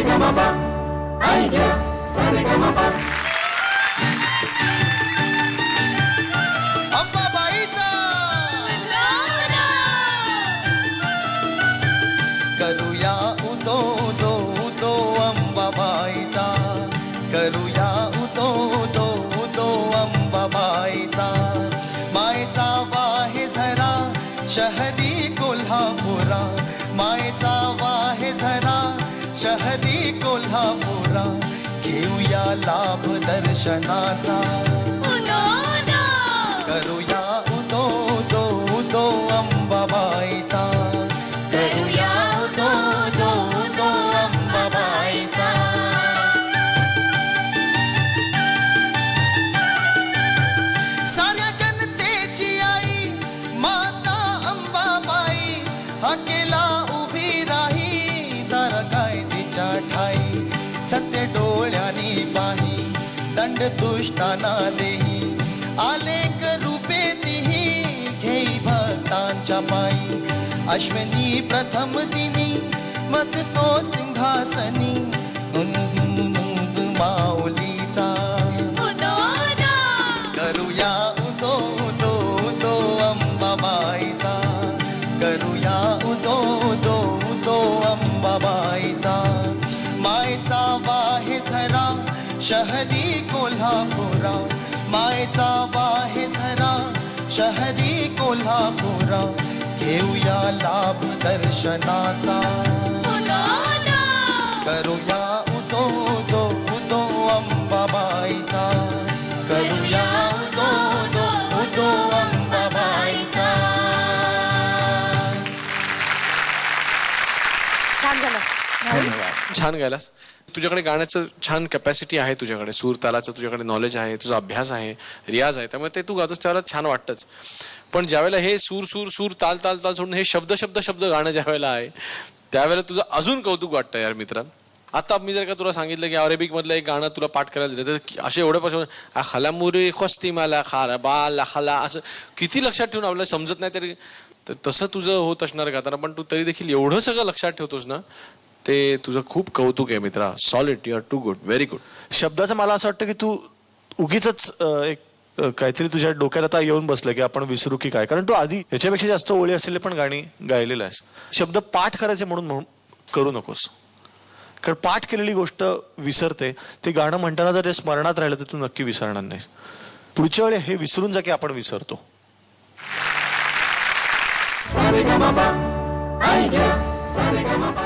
Sa Re Ga Ma Pa idea Sa Re Ga Ma Pa अंबाबाईचा करूया उदो उदो उदो अंबाबाईचा करूया उदो उदो उदो अंबाबाईचा मायचा वाहे झरा शहरी कोल्हापुरा मायचा वाहे झरा शहरी कोल्हापुरा घेऊया लाभ दर्शनाचा करूया उदो उदो उदो अंबाबाईचा करूया उदो उदो उदो अंबाबाईचा साऱ्या जनतेची आई माता अंबाबाई हाकेला उभी राही सारा काय तिच्या ठाई सत्य डोळ्यानी पाही दंड दुष्टांना देही आलेख रूपे तिही घेई भक्तांच्या पायी अश्विनी प्रथम दिनी बसतो सिंहासनी माऊलीचा करूया उदो उदो उदो अंबाबाईचा करूया उदो उदो उदो अंबाबाईचा मायचा वाहे झरा शहरी कोल्हापुरा मायचा वाहे झरा शहरी कोल्हापुरा घेऊया लाभ दर्शनाचा करूया उदो उदो उदो अंबाबाईचा करूया उदो उदो उदो अंबाबाईचा. छान झालं. धन्यवाद. छान गायलास. तुझ्याकडे गाण्याचं छान कॅपॅसिटी आहे, तुझ्याकडे सूर तालाचं तुझ्याकडे नॉलेज आहे, तुझा अभ्यास आहे, रियाज आहे, त्यामुळे ते तू गातोस त्यावेळेला छान वाटतंच. पण ज्यावेळेला हे सूर सूर सूर ताल ताल ताल सोडून हे शब्द शब्द शब्द गाणं ज्यावेळेला आहे त्यावेळेला तुझं अजून कौतुक वाटतं यार मित्रा. आता मी जर का तुला सांगितलं की अरेबिक मधलं एक गाणं तुला पाठ करायला दिलं तर असे एवढे पासून खलामुरी खोस्ती मला खारा बाला खाला असं किती लक्षात ठेवून आपल्याला समजत नाही तरी तसं तुझं होत असणार गाताना, पण तू तरी देखील एवढं सगळं लक्षात ठेवतोस ना, ते तुझं खूप कौतुक आहे मित्रा. Solid, you are too good, very good. शब्दाचं मला असं वाटतं की तू उगीच एक काहीतरी तुझ्या डोक्यात आता येऊन बसलं की आपण विसरू की काय, कारण तू आधी याच्यापेक्षा जास्त ओळी असलेले पण गाणी गायलेलं आहेस. शब्द पाठ करायचे म्हणून करू नकोस, कारण पाठ केलेली गोष्ट विसरते. ते गाणं म्हणताना जर ते स्मरणात राहिलं तर तू नक्की विसरणार नाहीस. पुढच्या वेळी हे विसरून जा की आपण विसरतो. सारेगमप आयडिया सारेगमप